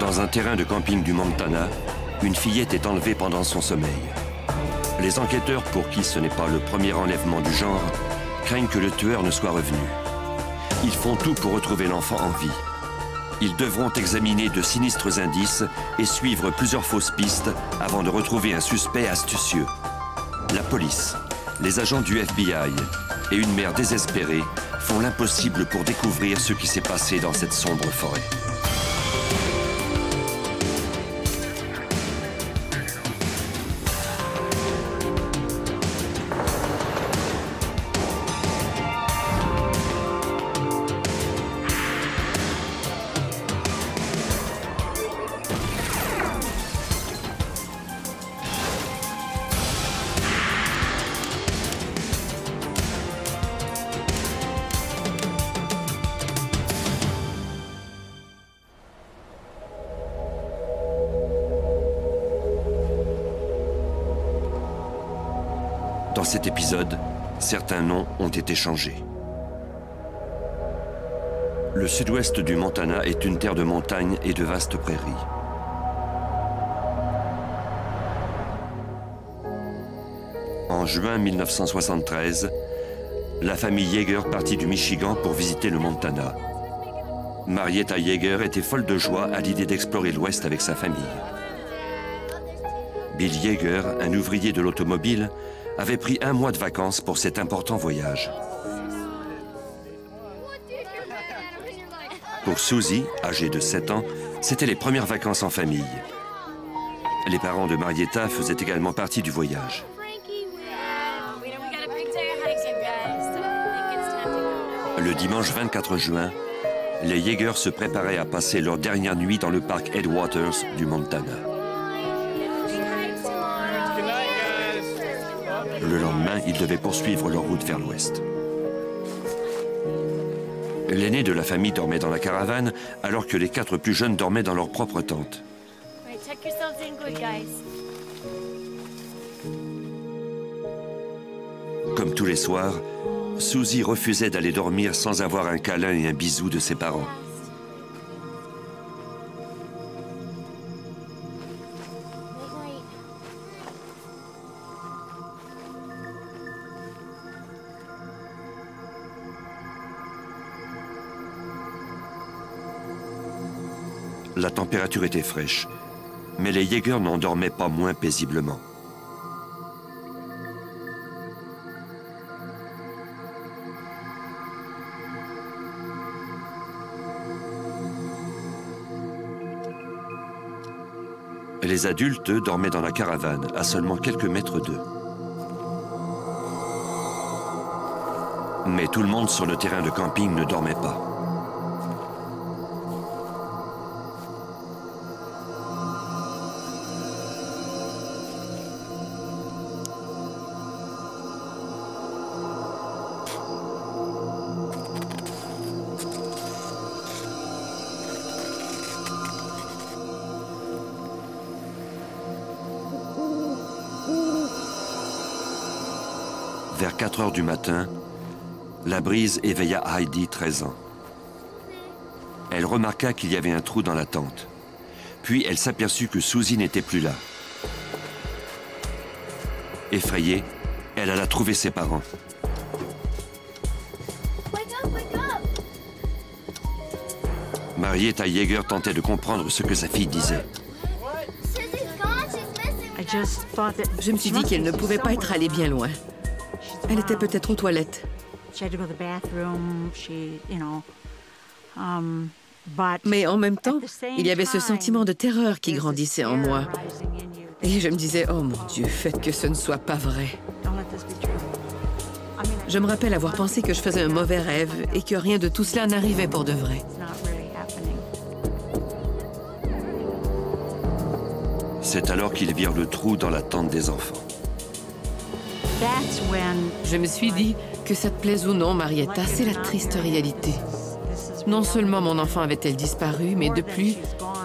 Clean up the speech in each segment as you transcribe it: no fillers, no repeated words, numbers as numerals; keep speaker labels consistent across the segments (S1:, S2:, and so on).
S1: Dans un terrain de camping du Montana, une fillette est enlevée pendant son sommeil. Les enquêteurs, pour qui ce n'est pas le premier enlèvement du genre, craignent que le tueur ne soit revenu. Ils font tout pour retrouver l'enfant en vie. Ils devront examiner de sinistres indices et suivre plusieurs fausses pistes avant de retrouver un suspect astucieux. La police, les agents du FBI et une mère désespérée font l'impossible pour découvrir ce qui s'est passé dans cette sombre forêt. Dans cet épisode, certains noms ont été changés. Le sud-ouest du Montana est une terre de montagnes et de vastes prairies. En juin 1973, la famille Yeager partit du Michigan pour visiter le Montana. Marietta Yeager était folle de joie à l'idée d'explorer l'Ouest avec sa famille. Bill Yeager, un ouvrier de l'automobile, avait pris un mois de vacances pour cet important voyage. Pour Susie, âgée de 7 ans, c'était les premières vacances en famille. Les parents de Marietta faisaient également partie du voyage. Le dimanche 24 juin, les Yeager se préparaient à passer leur dernière nuit dans le parc Headwaters du Montana. Le lendemain, ils devaient poursuivre leur route vers l'ouest. L'aîné de la famille dormait dans la caravane, alors que les 4 plus jeunes dormaient dans leur propre tente. Comme tous les soirs, Susie refusait d'aller dormir sans avoir un câlin et un bisou de ses parents. La température était fraîche, mais les Yeager n'en dormaient pas moins paisiblement. Les adultes, eux, dormaient dans la caravane, à seulement quelques mètres d'eux. Mais tout le monde sur le terrain de camping ne dormait pas. Vers 4 heures du matin, la brise éveilla Heidi, 13 ans. Elle remarqua qu'il y avait un trou dans la tente. Puis elle s'aperçut que Susie n'était plus là. Effrayée, elle alla trouver ses parents. Marietta Yeager tentait de comprendre ce que sa fille disait.
S2: Je me suis dit qu'elle ne pouvait pas être allée bien loin. Elle était peut-être aux toilettes. Mais en même temps, il y avait ce sentiment de terreur qui grandissait en moi. Et je me disais, oh mon Dieu, faites que ce ne soit pas vrai. Je me rappelle avoir pensé que je faisais un mauvais rêve et que rien de tout cela n'arrivait pour de vrai.
S1: C'est alors qu'ils virent le trou dans la tente des enfants.
S2: Je me suis dit que ça te plaise ou non, Marietta, c'est la triste réalité. Non seulement mon enfant avait-elle disparu, mais de plus,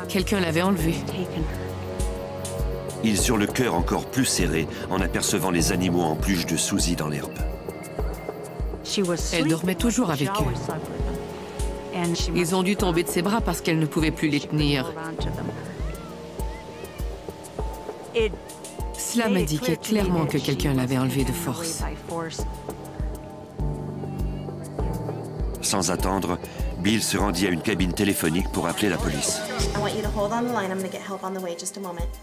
S2: quelqu'un l'avait enlevée.
S1: Ils eurent le cœur encore plus serré en apercevant les animaux en peluche de Susie dans l'herbe.
S2: Elle dormait toujours avec eux. Ils ont dû tomber de ses bras parce qu'elle ne pouvait plus les tenir. Cela m'indiquait clairement que quelqu'un l'avait enlevée de force.
S1: Sans attendre, Bill se rendit à une cabine téléphonique pour appeler la police.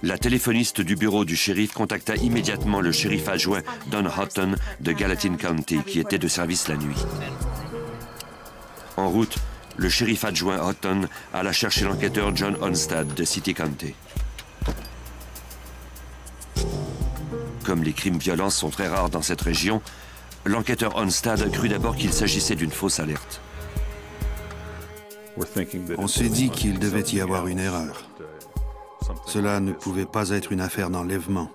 S1: La téléphoniste du bureau du shérif contacta immédiatement le shérif adjoint Don Houghton de Gallatin County, qui était de service la nuit. En route, le shérif adjoint Houghton alla chercher l'enquêteur John Onstad de City County. Comme les crimes violents sont très rares dans cette région, l'enquêteur Onstad crut d'abord qu'il s'agissait d'une fausse alerte.
S3: On s'est dit qu'il devait y avoir une erreur. Cela ne pouvait pas être une affaire d'enlèvement.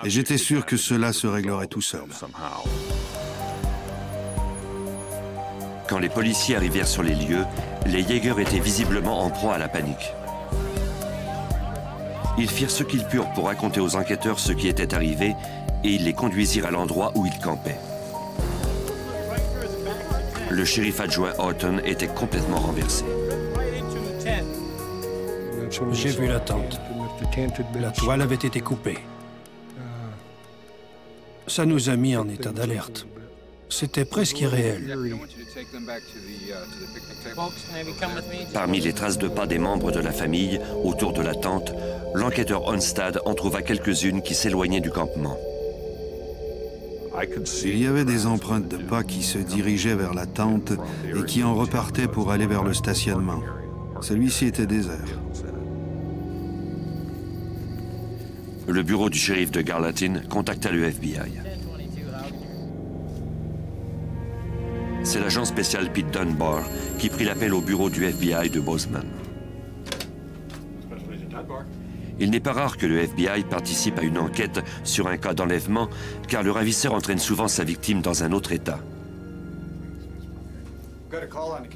S3: Et j'étais sûr que cela se réglerait tout seul.
S1: Quand les policiers arrivèrent sur les lieux, les Jaeger étaient visiblement en proie à la panique. Ils firent ce qu'ils purent pour raconter aux enquêteurs ce qui était arrivé et ils les conduisirent à l'endroit où ils campaient. Le shérif adjoint Houghton était complètement renversé.
S4: J'ai vu la tente. La toile avait été coupée. Ça nous a mis en état d'alerte. C'était presque irréel.
S1: Parmi les traces de pas des membres de la famille autour de la tente, l'enquêteur Onstad en trouva quelques-unes qui s'éloignaient du campement.
S3: Il y avait des empreintes de pas qui se dirigeaient vers la tente et qui en repartaient pour aller vers le stationnement. Celui-ci était désert.
S1: Le bureau du shérif de Gallatin contacta le FBI. C'est l'agent spécial Pete Dunbar qui prit l'appel au bureau du FBI de Bozeman. Il n'est pas rare que le FBI participe à une enquête sur un cas d'enlèvement, car le ravisseur entraîne souvent sa victime dans un autre État.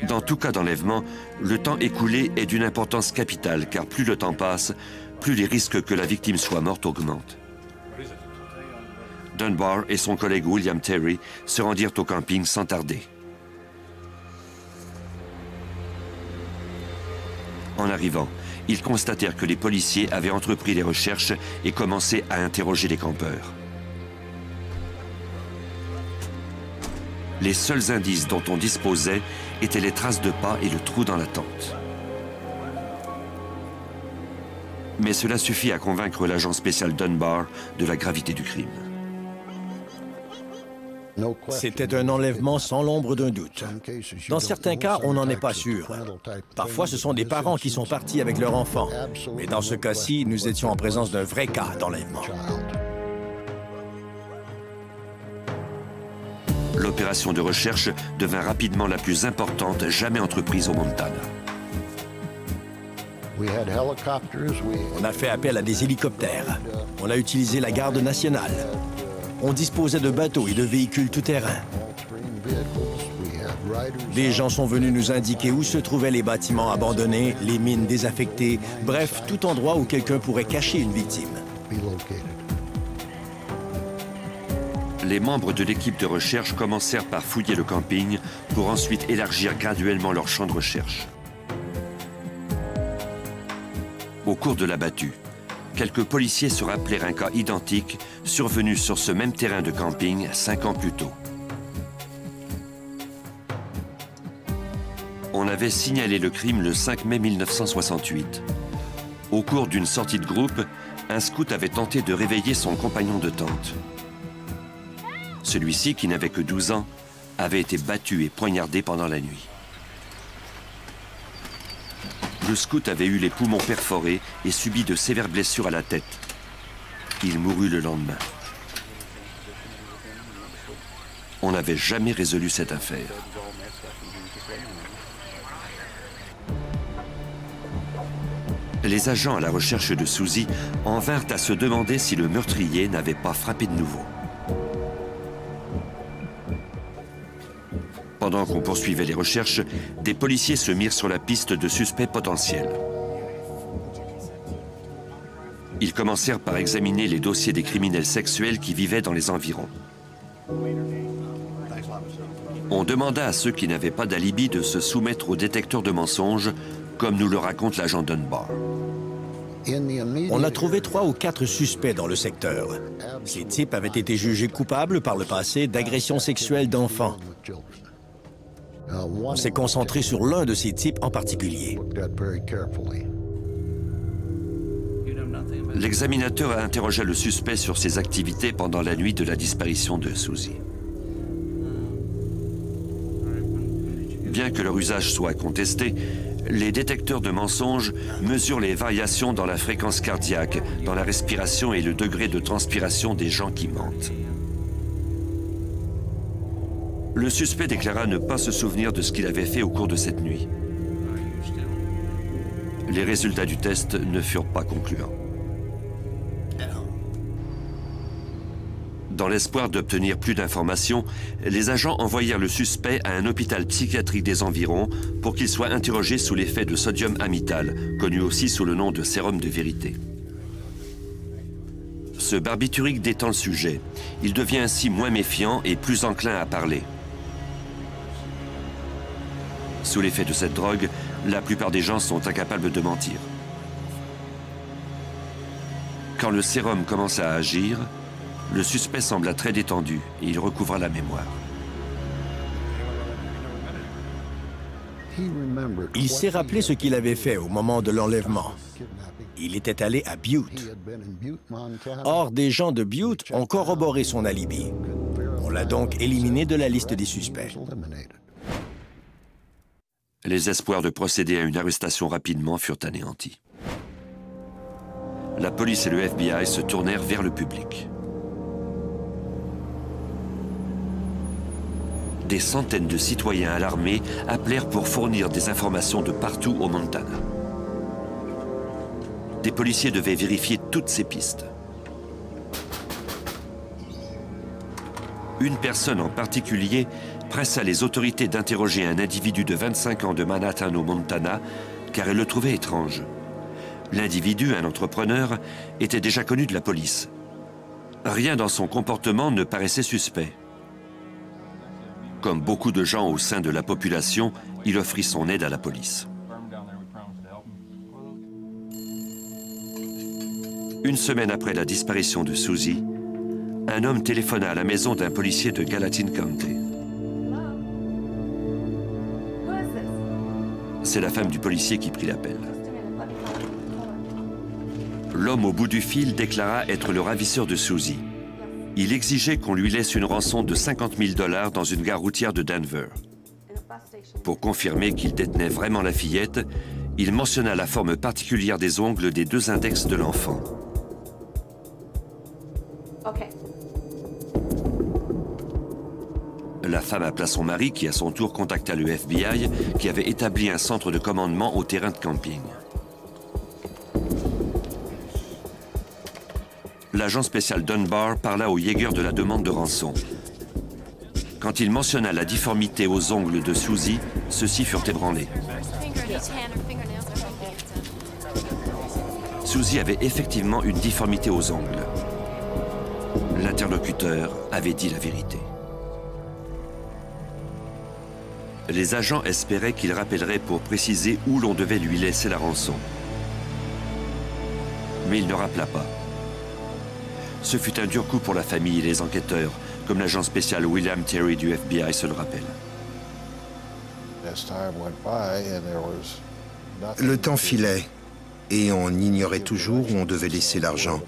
S1: Dans tout cas d'enlèvement, le temps écoulé est d'une importance capitale, car plus le temps passe, plus les risques que la victime soit morte augmentent. Dunbar et son collègue William Terry se rendirent au camping sans tarder. En arrivant, ils constatèrent que les policiers avaient entrepris les recherches et commencé à interroger les campeurs. Les seuls indices dont on disposait étaient les traces de pas et le trou dans la tente. Mais cela suffit à convaincre l'agent spécial Dunbar de la gravité du crime.
S5: C'était un enlèvement sans l'ombre d'un doute. Dans certains cas, on n'en est pas sûr. Parfois, ce sont des parents qui sont partis avec leur enfant. Mais dans ce cas-ci, nous étions en présence d'un vrai cas d'enlèvement.
S1: L'opération de recherche devint rapidement la plus importante jamais entreprise au Montana.
S5: On a fait appel à des hélicoptères. On a utilisé la garde nationale. On disposait de bateaux et de véhicules tout-terrain. Des gens sont venus nous indiquer où se trouvaient les bâtiments abandonnés, les mines désaffectées, bref, tout endroit où quelqu'un pourrait cacher une victime.
S1: Les membres de l'équipe de recherche commencèrent par fouiller le camping pour ensuite élargir graduellement leur champ de recherche. Au cours de la battue, quelques policiers se rappelèrent un cas identique survenu sur ce même terrain de camping 5 ans plus tôt. On avait signalé le crime le 5 mai 1968. Au cours d'une sortie de groupe, un scout avait tenté de réveiller son compagnon de tente. Celui-ci, qui n'avait que 12 ans, avait été battu et poignardé pendant la nuit. Le scout avait eu les poumons perforés et subi de sévères blessures à la tête. Il mourut le lendemain. On n'avait jamais résolu cette affaire. Les agents à la recherche de Susie en vinrent à se demander si le meurtrier n'avait pas frappé de nouveau. Pendant qu'on poursuivait les recherches, des policiers se mirent sur la piste de suspects potentiels. Ils commencèrent par examiner les dossiers des criminels sexuels qui vivaient dans les environs. On demanda à ceux qui n'avaient pas d'alibi de se soumettre au détecteur de mensonges, comme nous le raconte l'agent Dunbar.
S5: On a trouvé 3 ou 4 suspects dans le secteur. Ces types avaient été jugés coupables par le passé d'agression sexuelle d'enfants. On s'est concentré sur l'un de ces types en particulier.
S1: L'examinateur a interrogé le suspect sur ses activités pendant la nuit de la disparition de Susie. Bien que leur usage soit contesté, les détecteurs de mensonges mesurent les variations dans la fréquence cardiaque, dans la respiration et le degré de transpiration des gens qui mentent. Le suspect déclara ne pas se souvenir de ce qu'il avait fait au cours de cette nuit. Les résultats du test ne furent pas concluants. Dans l'espoir d'obtenir plus d'informations, les agents envoyèrent le suspect à un hôpital psychiatrique des environs pour qu'il soit interrogé sous l'effet de sodium amital, connu aussi sous le nom de sérum de vérité. Ce barbiturique détend le sujet. Il devient ainsi moins méfiant et plus enclin à parler. Sous l'effet de cette drogue, la plupart des gens sont incapables de mentir. Quand le sérum commence à agir, le suspect sembla très détendu et il recouvra la mémoire.
S5: Il s'est rappelé ce qu'il avait fait au moment de l'enlèvement. Il était allé à Butte. Or, des gens de Butte ont corroboré son alibi. On l'a donc éliminé de la liste des suspects.
S1: Les espoirs de procéder à une arrestation rapidement furent anéantis. La police et le FBI se tournèrent vers le public. Des centaines de citoyens alarmés appelèrent pour fournir des informations de partout au Montana. Des policiers devaient vérifier toutes ces pistes. Une personne en particulier pressa les autorités d'interroger un individu de 25 ans de Manhattan au Montana, car elle le trouvait étrange. L'individu, un entrepreneur, était déjà connu de la police. Rien dans son comportement ne paraissait suspect. Comme beaucoup de gens au sein de la population, il offrit son aide à la police. Une semaine après la disparition de Susie, un homme téléphona à la maison d'un policier de Gallatin County. C'est la femme du policier qui prit l'appel. L'homme au bout du fil déclara être le ravisseur de Susie. Il exigeait qu'on lui laisse une rançon de 50 000 $ dans une gare routière de Denver. Pour confirmer qu'il détenait vraiment la fillette, il mentionna la forme particulière des ongles des 2 index de l'enfant. La femme appela son mari qui, à son tour, contacta le FBI qui avait établi un centre de commandement au terrain de camping. L'agent spécial Dunbar parla au Jaeger de la demande de rançon. Quand il mentionna la difformité aux ongles de Susie, ceux-ci furent ébranlés. Susie avait effectivement une difformité aux ongles. L'interlocuteur avait dit la vérité. Les agents espéraient qu'il rappellerait pour préciser où l'on devait lui laisser la rançon. Mais il ne rappela pas. Ce fut un dur coup pour la famille et les enquêteurs, comme l'agent spécial William Terry du FBI se le rappelle.
S6: Le temps filait et on ignorait toujours où on devait laisser l'argent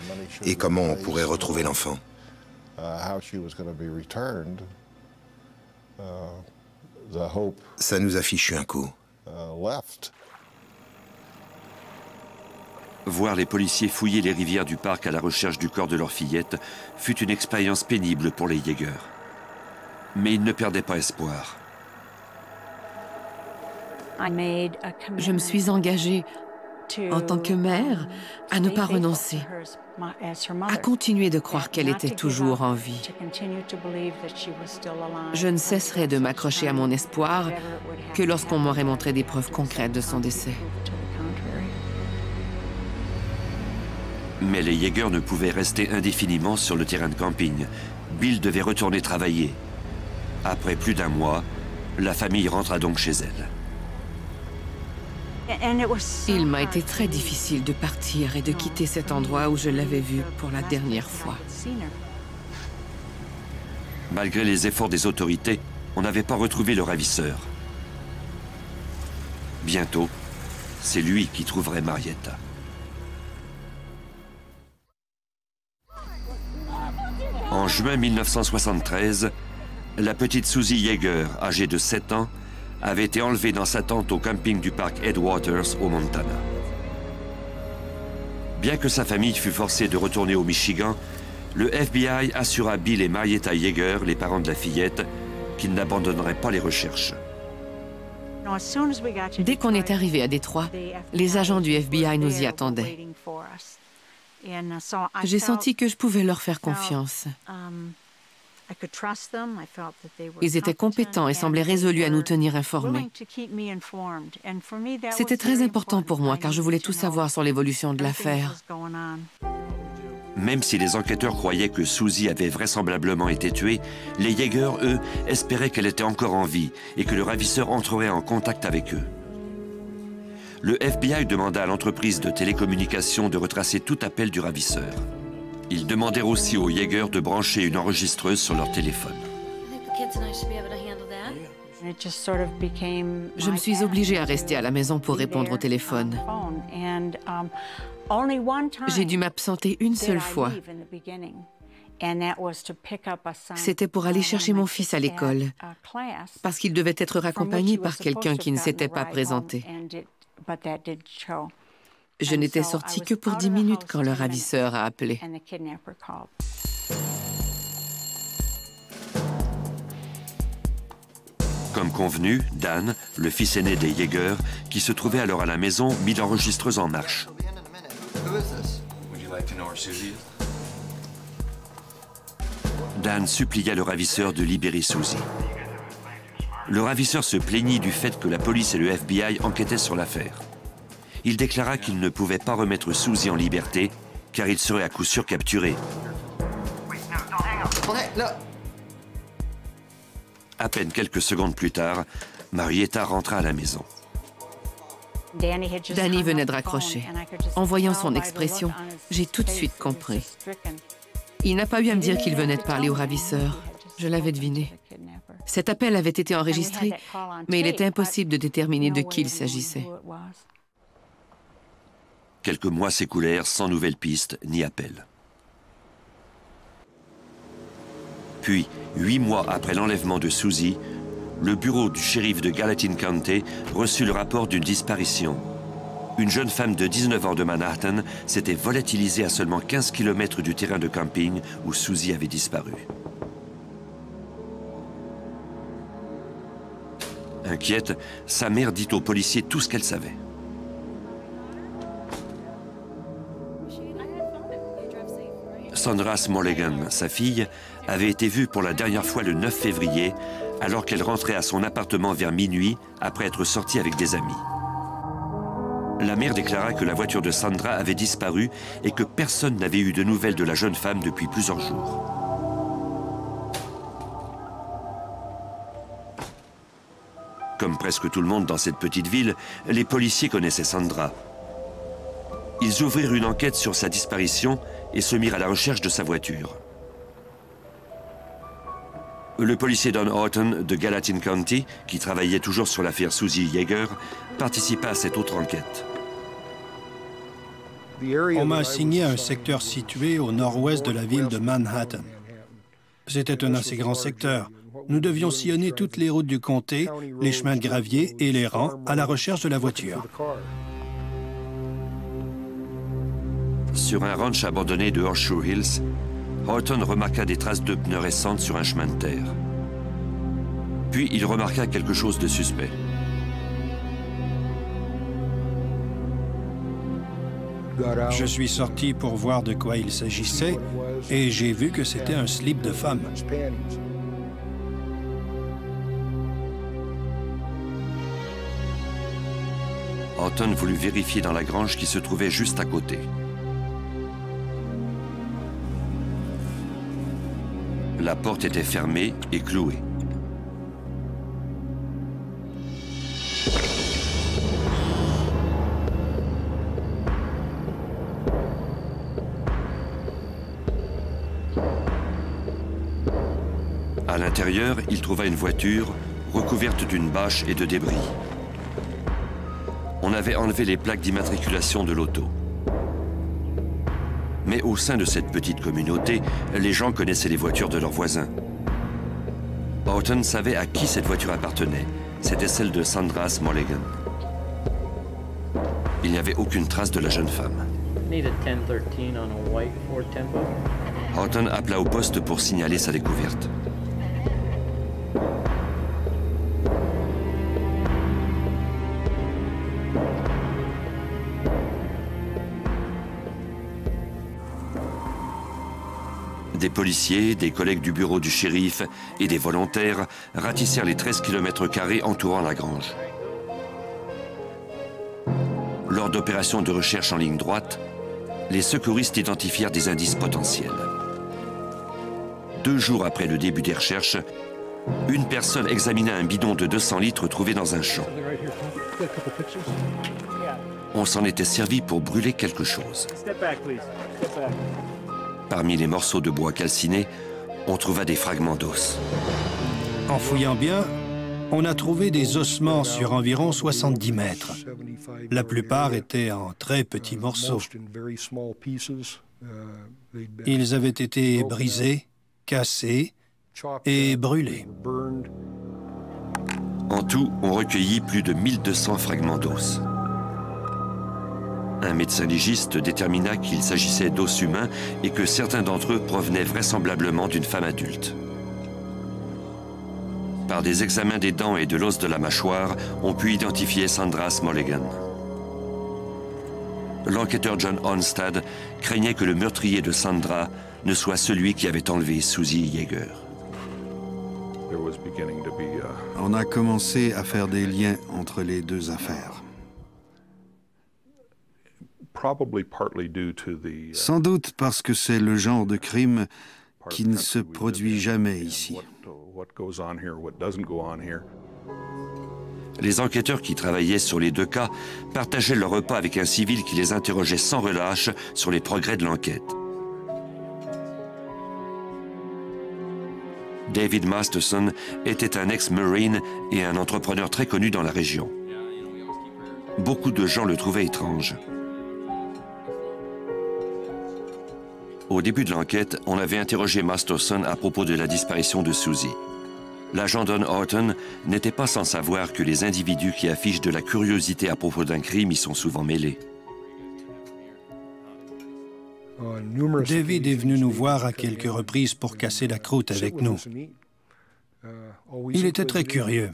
S6: et comment on pourrait retrouver l'enfant. Ça nous a fichu un coup.
S1: Voir les policiers fouiller les rivières du parc à la recherche du corps de leur fillette fut une expérience pénible pour les Jaegers. Mais ils ne perdaient pas espoir.
S2: Je me suis engagée, en tant que mère, à ne pas renoncer, à continuer de croire qu'elle était toujours en vie. Je ne cesserai de m'accrocher à mon espoir que lorsqu'on m'aurait montré des preuves concrètes de son décès.
S1: Mais les Jaegers ne pouvaient rester indéfiniment sur le terrain de camping. Bill devait retourner travailler. Après plus d'1 mois, La famille rentra donc chez elle.
S2: Il m'a été très difficile de partir et de quitter cet endroit où je l'avais vu pour la dernière fois.
S1: Malgré les efforts des autorités, on n'avait pas retrouvé le ravisseur. Bientôt, c'est lui qui trouverait Marietta. En juin 1973, la petite Susie Yeager, âgée de 7 ans, avait été enlevée dans sa tente au camping du parc Headwaters au Montana. Bien que sa famille fût forcée de retourner au Michigan, le FBI assura Bill et Marietta Yeager, les parents de la fillette, qu'ils n'abandonneraient pas les recherches.
S2: Dès qu'on est arrivé à Détroit, les agents du FBI nous y attendaient. J'ai senti que je pouvais leur faire confiance. Ils étaient compétents et semblaient résolus à nous tenir informés. C'était très important pour moi car je voulais tout savoir sur l'évolution de l'affaire.
S1: Même si les enquêteurs croyaient que Susie avait vraisemblablement été tuée, les Yeager, eux, espéraient qu'elle était encore en vie et que le ravisseur entrerait en contact avec eux. Le FBI demanda à l'entreprise de télécommunications de retracer tout appel du ravisseur. Ils demandèrent aussi aux Yeager de brancher une enregistreuse sur leur téléphone.
S2: Je me suis obligée à rester à la maison pour répondre au téléphone. J'ai dû m'absenter une seule fois. C'était pour aller chercher mon fils à l'école, parce qu'il devait être raccompagné par quelqu'un qui ne s'était pas présenté. Je n'étais sortie que pour 10 minutes quand le ravisseur a appelé.
S1: Comme convenu, Dan, le fils aîné des Yeager, qui se trouvait alors à la maison, mit l'enregistreuse en marche. Dan supplia le ravisseur de libérer Susie. Le ravisseur se plaignit du fait que la police et le FBI enquêtaient sur l'affaire. Il déclara qu'il ne pouvait pas remettre Susie en liberté, car il serait à coup sûr capturé. À peine quelques secondes plus tard, Marietta rentra à la maison.
S2: Danny venait de raccrocher. En voyant son expression, j'ai tout de suite compris. Il n'a pas eu à me dire qu'il venait de parler au ravisseur. Je l'avais deviné. Cet appel avait été enregistré, mais il était impossible de déterminer de qui il s'agissait.
S1: Quelques mois s'écoulèrent sans nouvelles pistes ni appels. Puis, 8 mois après l'enlèvement de Susie, le bureau du shérif de Gallatin County reçut le rapport d'une disparition. Une jeune femme de 19 ans de Manhattan s'était volatilisée à seulement 15 km du terrain de camping où Susie avait disparu. Inquiète, sa mère dit aux policiers tout ce qu'elle savait. Sandra Smallegan, sa fille, avait été vue pour la dernière fois le 9 février, alors qu'elle rentrait à son appartement vers minuit après être sortie avec des amis. La mère déclara que la voiture de Sandra avait disparu et que personne n'avait eu de nouvelles de la jeune femme depuis plusieurs jours. Comme presque tout le monde dans cette petite ville, les policiers connaissaient Sandra. Ils ouvrirent une enquête sur sa disparition et se mirent à la recherche de sa voiture. Le policier Don Horton de Gallatin County, qui travaillait toujours sur l'affaire Susie Yeager, participa à cette autre enquête.
S4: On m'a assigné à un secteur situé au nord-ouest de la ville de Manhattan. C'était un assez grand secteur. Nous devions sillonner toutes les routes du comté, les chemins de gravier et les rangs à la recherche de la voiture.
S1: Sur un ranch abandonné de Horseshoe Hills, Horton remarqua des traces de pneus récentes sur un chemin de terre. Puis il remarqua quelque chose de suspect.
S4: Je suis sorti pour voir de quoi il s'agissait et j'ai vu que c'était un slip de femme.
S1: Horton voulut vérifier dans la grange qui se trouvait juste à côté. La porte était fermée et clouée. l'intérieur, il trouva une voiture recouverte d'une bâche et de débris. On avait enlevé les plaques d'immatriculation de l'auto. Mais au sein de cette petite communauté, les gens connaissaient les voitures de leurs voisins. Horton savait à qui cette voiture appartenait. C'était celle de Sandra Smallegan. Il n'y avait aucune trace de la jeune femme. Horton appela au poste pour signaler sa découverte. Des policiers, des collègues du bureau du shérif et des volontaires ratissèrent les 13 km² entourant la grange. Lors d'opérations de recherche en ligne droite, les secouristes identifièrent des indices potentiels. 2 jours après le début des recherches, une personne examina un bidon de 200 litres trouvé dans un champ. On s'en était servi pour brûler quelque chose. Parmi les morceaux de bois calcinés, on trouva des fragments d'os.
S4: En fouillant bien, on a trouvé des ossements sur environ 70 mètres. La plupart étaient en très petits morceaux. Ils avaient été brisés, cassés et brûlés.
S1: En tout, on recueillit plus de 1200 fragments d'os. Un médecin légiste détermina qu'il s'agissait d'os humains et que certains d'entre eux provenaient vraisemblablement d'une femme adulte. Par des examens des dents et de l'os de la mâchoire, on put identifier Sandra Smallegan. L'enquêteur John Onstad craignait que le meurtrier de Sandra ne soit celui qui avait enlevé Susie Yeager.
S3: On a commencé à faire des liens entre les deux affaires. Sans doute parce que c'est le genre de crime qui ne se produit jamais ici.
S1: Les enquêteurs qui travaillaient sur les 2 cas partageaient leur repas avec un civil qui les interrogeait sans relâche sur les progrès de l'enquête. David Masterson était un ex-Marine et un entrepreneur très connu dans la région. Beaucoup de gens le trouvaient étrange. Au début de l'enquête, on avait interrogé Masterson à propos de la disparition de Susie. L'agent Don Horton n'était pas sans savoir que les individus qui affichent de la curiosité à propos d'un crime y sont souvent mêlés.
S4: David est venu nous voir à quelques reprises pour casser la croûte avec nous. Il était très curieux.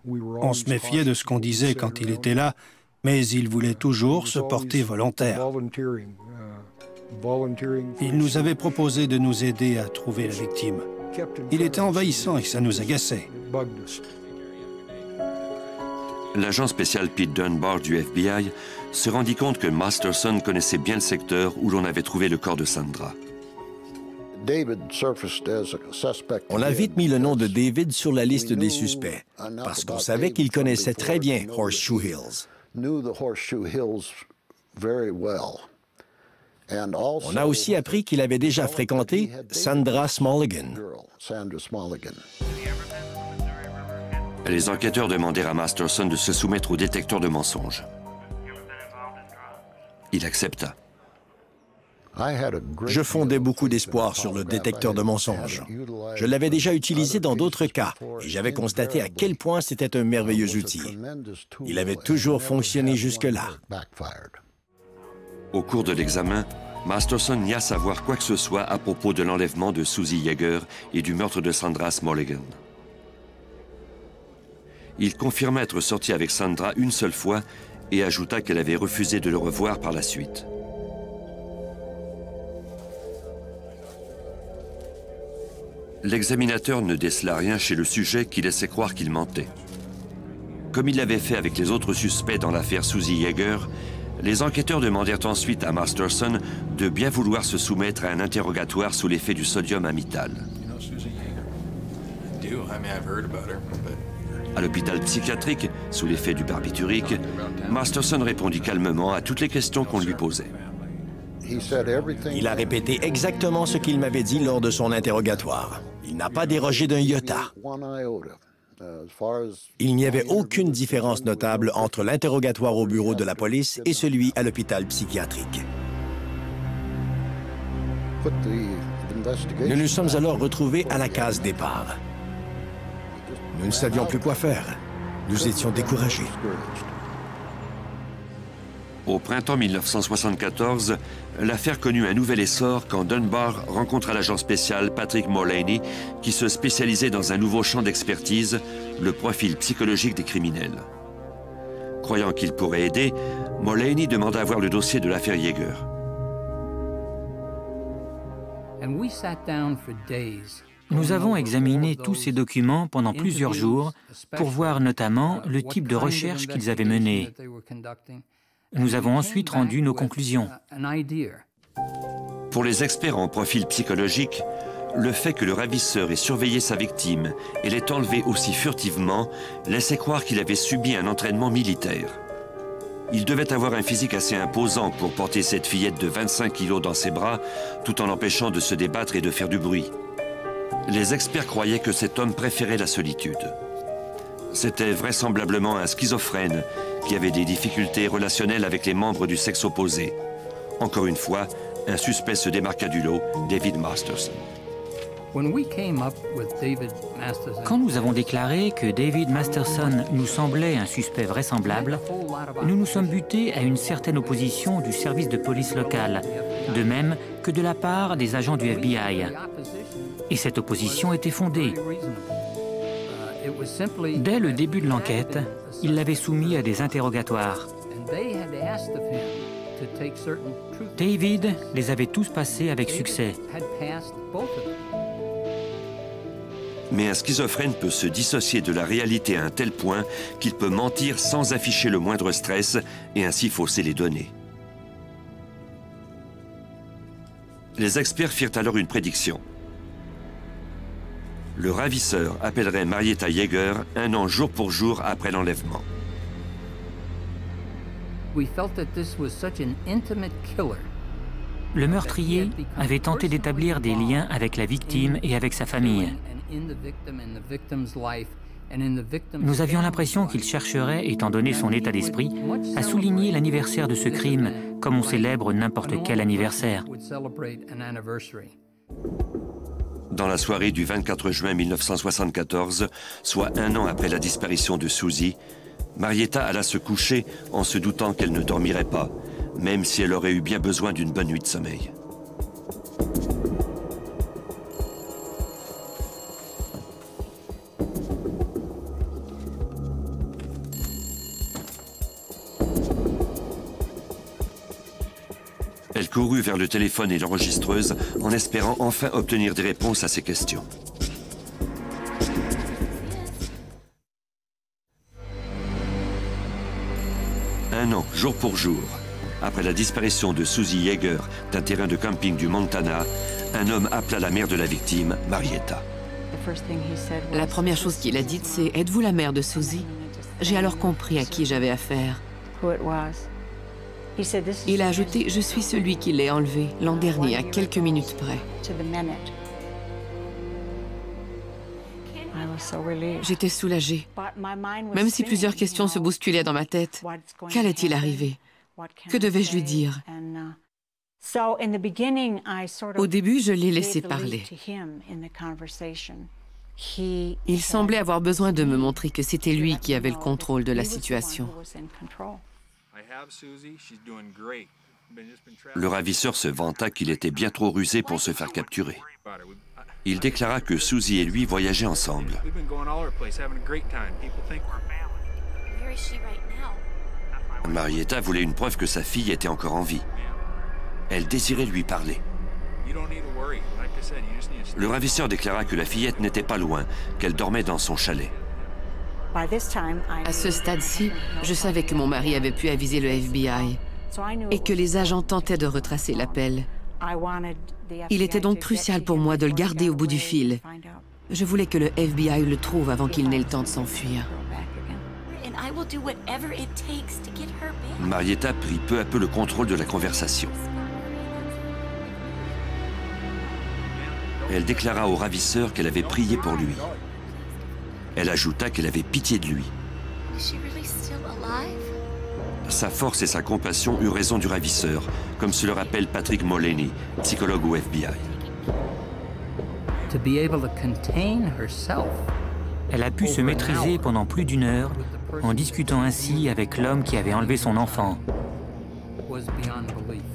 S4: On se méfiait de ce qu'on disait quand il était là, mais il voulait toujours se porter volontaire. Il nous avait proposé de nous aider à trouver la victime. Il était envahissant et ça nous agaçait.
S1: L'agent spécial Pete Dunbar du FBI se rendit compte que Masterson connaissait bien le secteur où l'on avait trouvé le corps de Sandra.
S5: On a vite mis le nom de David sur la liste des suspects, parce qu'on savait qu'il connaissait très bien Horseshoe Hills. On a aussi appris qu'il avait déjà fréquenté Sandra Smallegan.
S1: Les enquêteurs demandèrent à Masterson de se soumettre au détecteur de mensonges. Il accepta.
S5: Je fondais beaucoup d'espoir sur le détecteur de mensonges. Je l'avais déjà utilisé dans d'autres cas et j'avais constaté à quel point c'était un merveilleux outil. Il avait toujours fonctionné jusque-là.
S1: Au cours de l'examen, Masterson nia savoir quoi que ce soit à propos de l'enlèvement de Susie Yeager et du meurtre de Sandra Smallegan. Il confirma être sorti avec Sandra une seule fois et ajouta qu'elle avait refusé de le revoir par la suite. L'examinateur ne décela rien chez le sujet qui laissait croire qu'il mentait. Comme il l'avait fait avec les autres suspects dans l'affaire Susie Yeager, les enquêteurs demandèrent ensuite à Masterson de bien vouloir se soumettre à un interrogatoire sous l'effet du sodium amital. À l'hôpital psychiatrique, sous l'effet du barbiturique, Masterson répondit calmement à toutes les questions qu'on lui posait.
S5: Il a répété exactement ce qu'il m'avait dit lors de son interrogatoire. Il n'a pas dérogé d'un iota. Il n'y avait aucune différence notable entre l'interrogatoire au bureau de la police et celui à l'hôpital psychiatrique. Nous nous sommes alors retrouvés à la case départ. Nous ne savions plus quoi faire. Nous étions découragés.
S1: Au printemps 1974, l'affaire connut un nouvel essor quand Dunbar rencontra l'agent spécial Patrick Mullaney, qui se spécialisait dans un nouveau champ d'expertise, le profil psychologique des criminels. Croyant qu'il pourrait aider, Mullaney demanda à voir le dossier de l'affaire Yeager.
S7: Nous avons examiné tous ces documents pendant plusieurs jours pour voir notamment le type de recherche qu'ils avaient mené. Nous avons ensuite rendu nos conclusions.
S1: Pour les experts en profil psychologique, le fait que le ravisseur ait surveillé sa victime et l'ait enlevé aussi furtivement laissait croire qu'il avait subi un entraînement militaire. Il devait avoir un physique assez imposant pour porter cette fillette de 25 kilos dans ses bras, tout en l'empêchant de se débattre et de faire du bruit. Les experts croyaient que cet homme préférait la solitude. C'était vraisemblablement un schizophrène qui avait des difficultés relationnelles avec les membres du sexe opposé. Encore une fois, un suspect se démarqua du lot, David Masterson.
S7: Quand nous avons déclaré que David Masterson nous semblait un suspect vraisemblable, nous nous sommes butés à une certaine opposition du service de police local, de même que de la part des agents du FBI. Et cette opposition était fondée. Dès le début de l'enquête, il l'avait soumis à des interrogatoires. David les avait tous passés avec succès.
S1: Mais un schizophrène peut se dissocier de la réalité à un tel point qu'il peut mentir sans afficher le moindre stress et ainsi fausser les données. Les experts firent alors une prédiction. Le ravisseur appellerait Marietta Yeager 1 an jour pour jour après l'enlèvement.
S7: Le meurtrier avait tenté d'établir des liens avec la victime et avec sa famille. Nous avions l'impression qu'il chercherait, étant donné son état d'esprit, à souligner l'anniversaire de ce crime, comme on célèbre n'importe quel anniversaire.
S1: Dans la soirée du 24 juin 1974, soit 1 an après la disparition de Susie, Marietta alla se coucher en se doutant qu'elle ne dormirait pas, même si elle aurait eu bien besoin d'une bonne nuit de sommeil. Elle courut vers le téléphone et l'enregistreuse en espérant enfin obtenir des réponses à ses questions. Un an, jour pour jour, après la disparition de Susie Yeager d'un terrain de camping du Montana, un homme appela la mère de la victime, Marietta.
S2: La première chose qu'il a dite, c'est « Êtes-vous la mère de Susie ?» J'ai alors compris à qui j'avais affaire. Il a ajouté « Je suis celui qui l'ai enlevé l'an dernier, à quelques minutes près. » J'étais soulagée, même si plusieurs questions se bousculaient dans ma tête. Qu'allait-il arriver? Que devais-je lui dire? Au début, je l'ai laissé parler. Il semblait avoir besoin de me montrer que c'était lui qui avait le contrôle de la situation.
S1: Le ravisseur se vanta qu'il était bien trop rusé pour se faire capturer. Il déclara que Susie et lui voyageaient ensemble. Marietta voulait une preuve que sa fille était encore en vie. Elle désirait lui parler. Le ravisseur déclara que la fillette n'était pas loin, qu'elle dormait dans son chalet.
S2: À ce stade-ci, je savais que mon mari avait pu aviser le FBI et que les agents tentaient de retracer l'appel. Il était donc crucial pour moi de le garder au bout du fil. Je voulais que le FBI le trouve avant qu'il n'ait le temps de s'enfuir.
S1: Marietta prit peu à peu le contrôle de la conversation. Elle déclara au ravisseur qu'elle avait prié pour lui. Elle ajouta qu'elle avait pitié de lui. Sa force et sa compassion eurent raison du ravisseur, comme se le rappelle Patrick Mullaney, psychologue au FBI.
S7: Elle a pu se maîtriser pendant plus d'1 heure en discutant ainsi avec l'homme qui avait enlevé son enfant.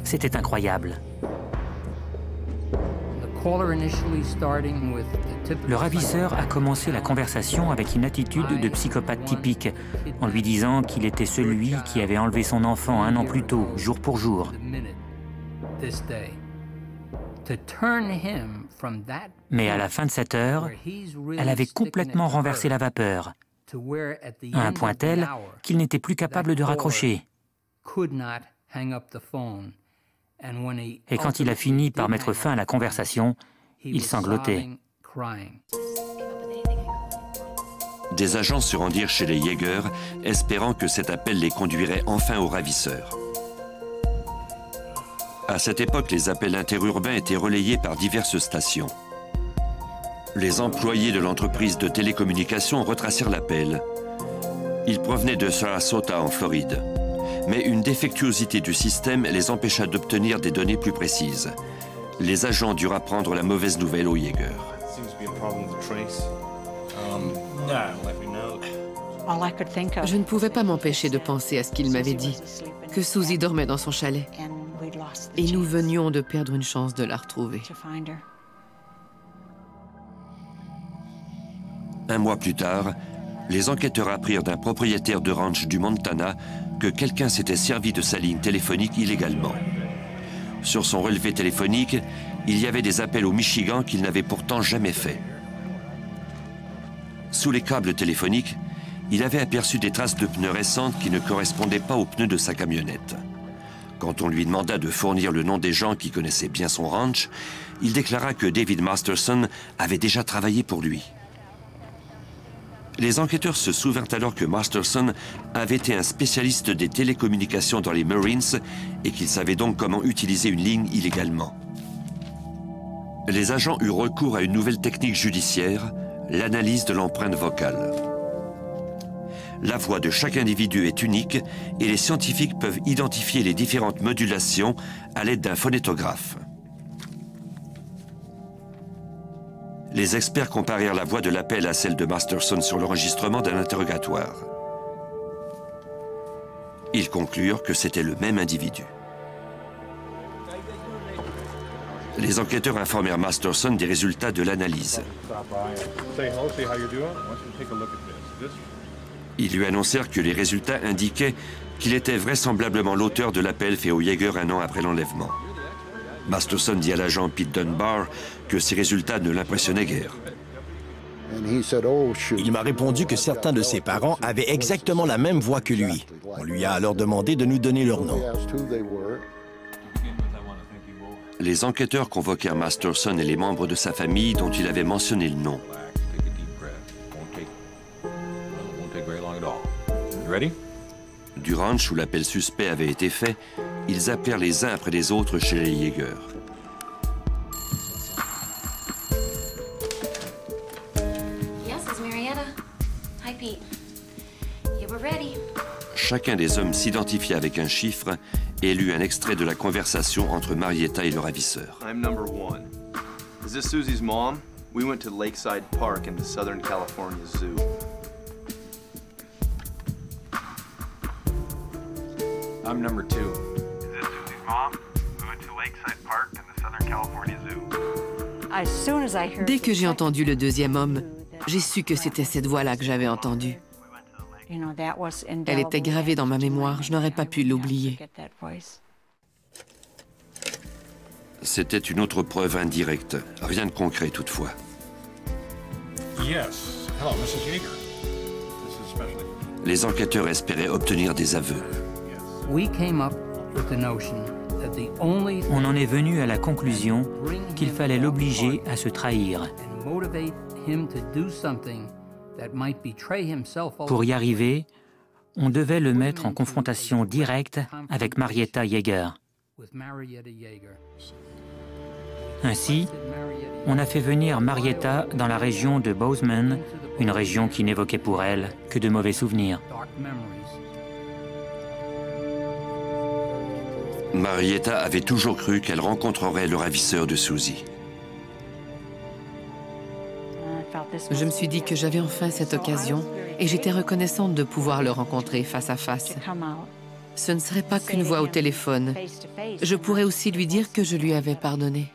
S7: C'était incroyable. Le ravisseur a commencé la conversation avec une attitude de psychopathe typique, en lui disant qu'il était celui qui avait enlevé son enfant 1 an plus tôt, jour pour jour. Mais à la fin de cette heure, elle avait complètement renversé la vapeur, à un point tel qu'il n'était plus capable de raccrocher. Et quand il a fini par mettre fin à la conversation, il sanglotait.
S1: Des agents se rendirent chez les Jaeger, espérant que cet appel les conduirait enfin au ravisseur. À cette époque, les appels interurbains étaient relayés par diverses stations. Les employés de l'entreprise de télécommunications retracèrent l'appel. Il provenait de Sarasota, en Floride. Mais une défectuosité du système les empêcha d'obtenir des données plus précises. Les agents durent apprendre la mauvaise nouvelle aux Jaeger.
S2: Je ne pouvais pas m'empêcher de penser à ce qu'il m'avait dit, que Susie dormait dans son chalet. Et nous venions de perdre une chance de la retrouver.
S1: 1 mois plus tard, les enquêteurs apprirent d'un propriétaire de ranch du Montana que quelqu'un s'était servi de sa ligne téléphonique illégalement. Sur son relevé téléphonique, il y avait des appels au Michigan qu'il n'avait pourtant jamais faits. Sous les câbles téléphoniques, il avait aperçu des traces de pneus récentes qui ne correspondaient pas aux pneus de sa camionnette. Quand on lui demanda de fournir le nom des gens qui connaissaient bien son ranch, il déclara que David Masterson avait déjà travaillé pour lui. Les enquêteurs se souvinrent alors que Masterson avait été un spécialiste des télécommunications dans les Marines et qu'il savait donc comment utiliser une ligne illégalement. Les agents eurent recours à une nouvelle technique judiciaire, l'analyse de l'empreinte vocale. La voix de chaque individu est unique et les scientifiques peuvent identifier les différentes modulations à l'aide d'un phonétographe. Les experts comparèrent la voix de l'appel à celle de Masterson sur l'enregistrement d'un interrogatoire. Ils conclurent que c'était le même individu. Les enquêteurs informèrent Masterson des résultats de l'analyse. Ils lui annoncèrent que les résultats indiquaient qu'il était vraisemblablement l'auteur de l'appel fait aux Jaeger 1 an après l'enlèvement. Masterson dit à l'agent Pete Dunbar que ces résultats ne l'impressionnaient guère.
S5: Il m'a répondu que certains de ses parents avaient exactement la même voix que lui. On lui a alors demandé de nous donner leur nom.
S1: Les enquêteurs convoquèrent Masterson et les membres de sa famille dont il avait mentionné le nom. Du ranch où l'appel suspect avait été fait, ils appelèrent les uns après les autres chez les Jaeger. Chacun des hommes s'identifia avec un chiffre et lut un extrait de la conversation entre Marietta et le ravisseur.
S8: I'm number 1. Is this Susie's mom? We went to Lakeside Park in the Southern California Zoo. I'm number 2. Is this Susie's mom? We went to Lakeside Park in the Southern California Zoo.
S2: Dès que j'ai entendu le deuxième homme, j'ai su que c'était cette voix-là que j'avais entendue. Elle était gravée dans ma mémoire, je n'aurais pas pu l'oublier.
S1: C'était une autre preuve indirecte, rien de concret toutefois. Les enquêteurs espéraient obtenir des aveux.
S7: On en est venu à la conclusion qu'il fallait l'obliger à se trahir. Pour y arriver, on devait le mettre en confrontation directe avec Marietta Jaeger. Ainsi, on a fait venir Marietta dans la région de Bozeman, une région qui n'évoquait pour elle que de mauvais souvenirs.
S1: Marietta avait toujours cru qu'elle rencontrerait le ravisseur de Susie.
S2: Je me suis dit que j'avais enfin cette occasion et j'étais reconnaissante de pouvoir le rencontrer face à face. Ce ne serait pas qu'une voix au téléphone. Je pourrais aussi lui dire que je lui avais pardonné.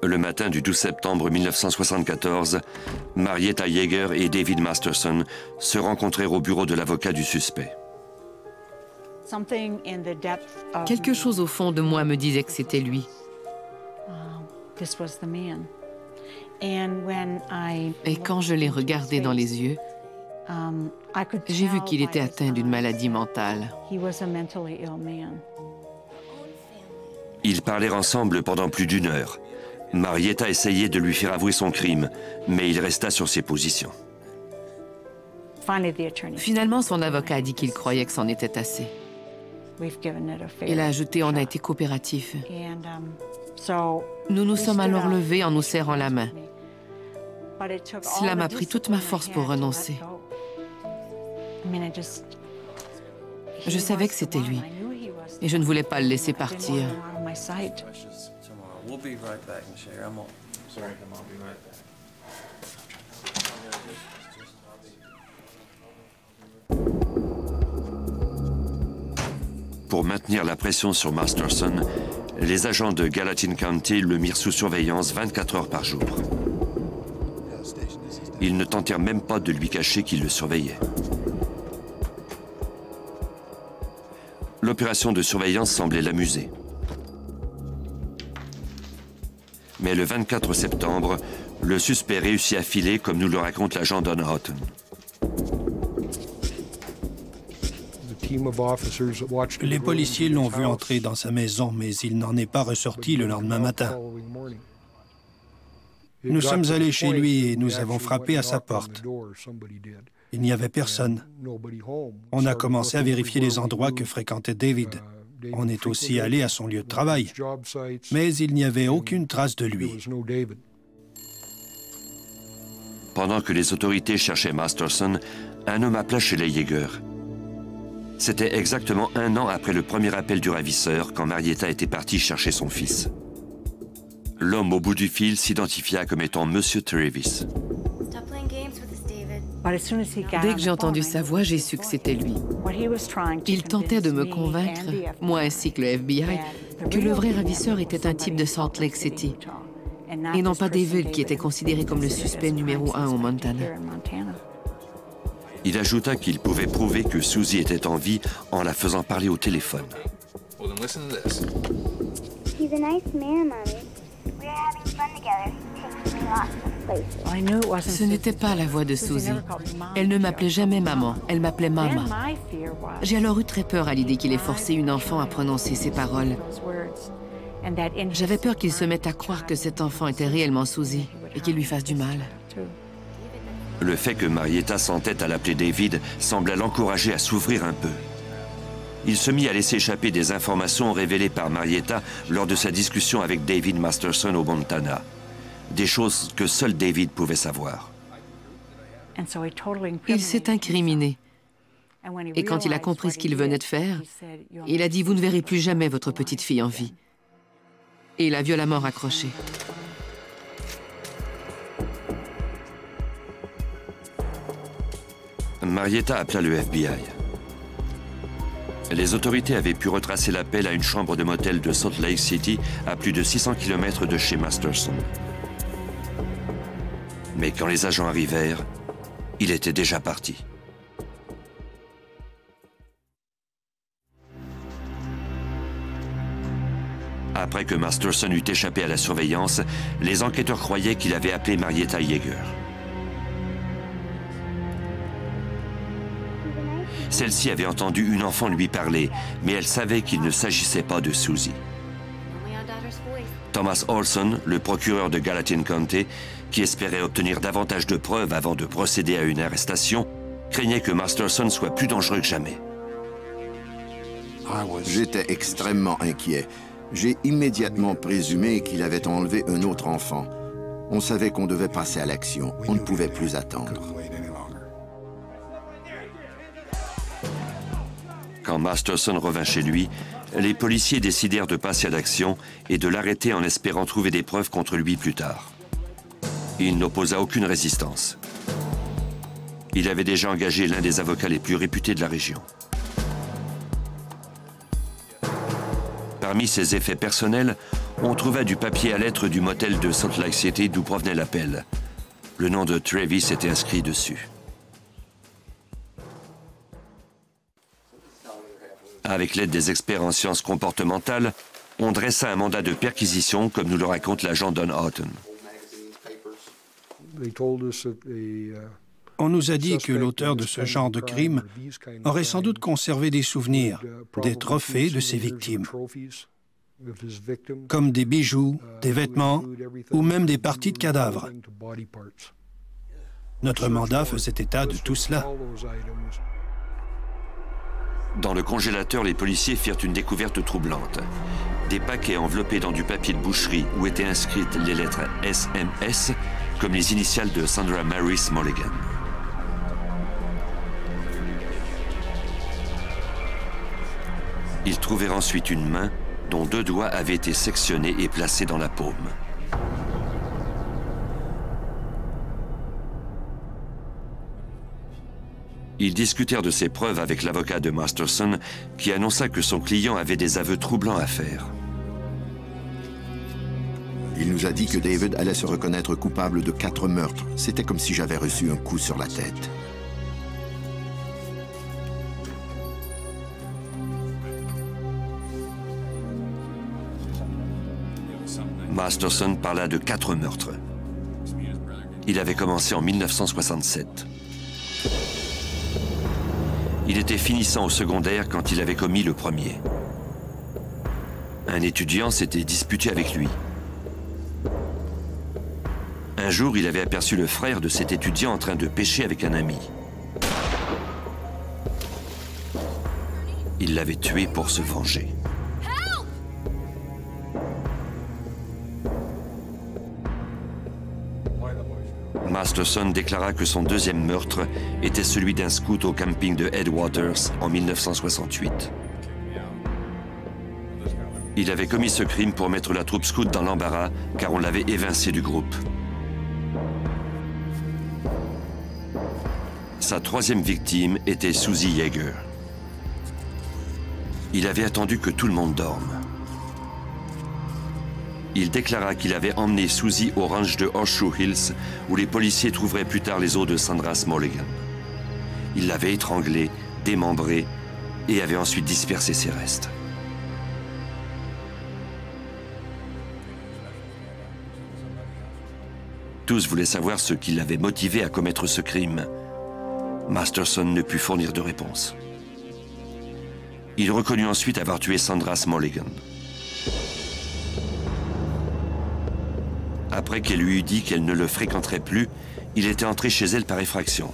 S1: Le matin du 12 septembre 1974, Marietta Yeager et David Masterson se rencontrèrent au bureau de l'avocat du suspect.
S2: Quelque chose au fond de moi me disait que c'était lui. Et quand je l'ai regardé dans les yeux, j'ai vu qu'il était atteint d'une maladie mentale.
S1: Ils parlèrent ensemble pendant plus d'1 heure. Marietta essayait de lui faire avouer son crime, mais il resta sur ses positions.
S2: Finalement, son avocat a dit qu'il croyait que c'en était assez. Il a ajouté « on a été coopératif ». Nous nous sommes alors levés en nous serrant la main. Cela m'a pris toute ma force pour renoncer. Je savais que c'était lui, et je ne voulais pas le laisser partir.
S1: Pour maintenir la pression sur Masterson, les agents de Gallatin County le mirent sous surveillance 24 heures par jour. Ils ne tentèrent même pas de lui cacher qu'ils le surveillaient. L'opération de surveillance semblait l'amuser. Mais le 24 septembre, le suspect réussit à filer, comme nous le raconte l'agent Don Houghton.
S4: Les policiers l'ont vu entrer dans sa maison, mais il n'en est pas ressorti le lendemain matin. Nous sommes allés chez lui et nous avons frappé à sa porte. Il n'y avait personne. On a commencé à vérifier les endroits que fréquentait David. On est aussi allé à son lieu de travail, mais il n'y avait aucune trace de lui.
S1: Pendant que les autorités cherchaient Masterson, un homme appela chez les Yeager. C'était exactement 1 an après le premier appel du ravisseur, quand Marietta était partie chercher son fils. L'homme au bout du fil s'identifia comme étant Monsieur Travis.
S2: Dès que j'ai entendu sa voix, j'ai su que c'était lui. Il tentait de me convaincre, moi ainsi que le FBI, que le vrai ravisseur était un type de Salt Lake City, et non pas David, qui était considéré comme le suspect numéro 1 au Montana.
S1: Il ajouta qu'il pouvait prouver que Susie était en vie en la faisant parler au téléphone.
S2: Ce n'était pas la voix de Susie. Elle ne m'appelait jamais maman, elle m'appelait Mama. J'ai alors eu très peur à l'idée qu'il ait forcé une enfant à prononcer ces paroles. J'avais peur qu'il se mette à croire que cet enfant était réellement Susie et qu'il lui fasse du mal.
S1: Le fait que Marietta s'entête à l'appeler David semblait l'encourager à s'ouvrir un peu. Il se mit à laisser échapper des informations révélées par Marietta lors de sa discussion avec David Masterson au Montana. Des choses que seul David pouvait savoir.
S2: Il s'est incriminé. Et quand il a compris ce qu'il venait de faire, il a dit « Vous ne verrez plus jamais votre petite fille en vie ». Et il a violemment raccroché.
S1: Marietta appela le FBI. Les autorités avaient pu retracer l'appel à une chambre de motel de Salt Lake City à plus de 600 km de chez Masterson. Mais quand les agents arrivèrent, il était déjà parti. Après que Masterson eut échappé à la surveillance, les enquêteurs croyaient qu'il avait appelé Marietta Yeager. Celle-ci avait entendu une enfant lui parler, mais elle savait qu'il ne s'agissait pas de Susie. Thomas Olson, le procureur de Gallatin County, qui espérait obtenir davantage de preuves avant de procéder à une arrestation, craignait que Masterson soit plus dangereux que jamais.
S9: J'étais extrêmement inquiet. J'ai immédiatement présumé qu'il avait enlevé un autre enfant. On savait qu'on devait passer à l'action. On ne pouvait plus attendre.
S1: Quand Masterson revint chez lui, les policiers décidèrent de passer à l'action et de l'arrêter en espérant trouver des preuves contre lui plus tard. Il n'opposa aucune résistance. Il avait déjà engagé l'un des avocats les plus réputés de la région. Parmi ses effets personnels, on trouva du papier à lettres du motel de Salt Lake City d'où provenait l'appel. Le nom de Travis était inscrit dessus. Avec l'aide des experts en sciences comportementales, on dressa un mandat de perquisition, comme nous le raconte l'agent Don Houghton.
S4: On nous a dit que l'auteur de ce genre de crime aurait sans doute conservé des souvenirs, des trophées de ses victimes, comme des bijoux, des vêtements ou même des parties de cadavres. Notre mandat faisait état de tout cela.
S1: Dans le congélateur, les policiers firent une découverte troublante. Des paquets enveloppés dans du papier de boucherie où étaient inscrites les lettres SMS, comme les initiales de Sandra Mary Mulligan. Ils trouvèrent ensuite une main dont 2 doigts avaient été sectionnés et placés dans la paume. Ils discutèrent de ces preuves avec l'avocat de Masterson, qui annonça que son client avait des aveux troublants à faire.
S9: Il nous a dit que David allait se reconnaître coupable de 4 meurtres. C'était comme si j'avais reçu un coup sur la tête.
S1: Masterson parla de 4 meurtres. Il avait commencé en 1967. Il était finissant au secondaire quand il avait commis le premier. Un étudiant s'était disputé avec lui. Un jour, il avait aperçu le frère de cet étudiant en train de pêcher avec un ami. Il l'avait tué pour se venger. Masterson déclara que son deuxième meurtre était celui d'un scout au camping de Headwaters en 1968. Il avait commis ce crime pour mettre la troupe scout dans l'embarras car on l'avait évincé du groupe. Sa troisième victime était Susie Yeager. Il avait attendu que tout le monde dorme. Il déclara qu'il avait emmené Susie au ranch de Horseshoe Hills, où les policiers trouveraient plus tard les os de Sandra Mulligan. Il l'avait étranglée, démembrée, et avait ensuite dispersé ses restes. Tous voulaient savoir ce qui l'avait motivé à commettre ce crime. Masterson ne put fournir de réponse. Il reconnut ensuite avoir tué Sandra Mulligan. Après qu'elle lui eut dit qu'elle ne le fréquenterait plus, il était entré chez elle par effraction.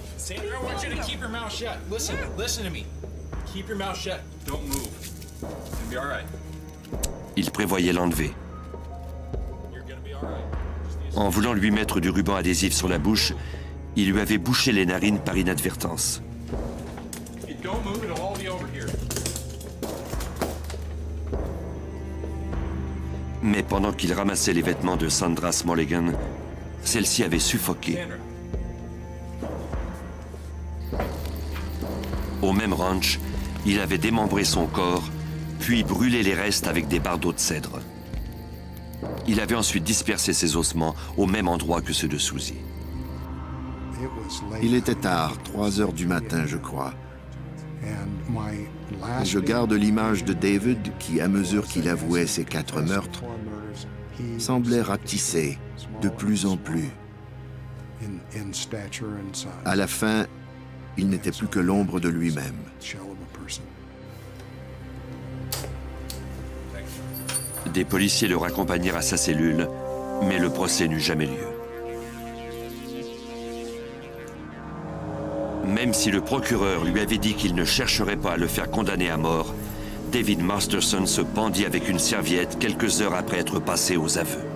S1: Il prévoyait l'enlever. En voulant lui mettre du ruban adhésif sur la bouche, il lui avait bouché les narines par inadvertance. Mais pendant qu'il ramassait les vêtements de Sandra Mulligan, celle-ci avait suffoqué. Au même ranch, il avait démembré son corps, puis brûlé les restes avec des bardeaux de cèdre. Il avait ensuite dispersé ses ossements au même endroit que ceux de Susie.
S9: Il était tard, 3 heures du matin, je crois. Je garde l'image de David qui, à mesure qu'il avouait ses 4 meurtres, semblait rapetisser de plus en plus. À la fin, il n'était plus que l'ombre de lui-même.
S1: Des policiers le raccompagnèrent à sa cellule, mais le procès n'eut jamais lieu. Même si le procureur lui avait dit qu'il ne chercherait pas à le faire condamner à mort, David Masterson se pendit avec une serviette quelques heures après être passé aux aveux.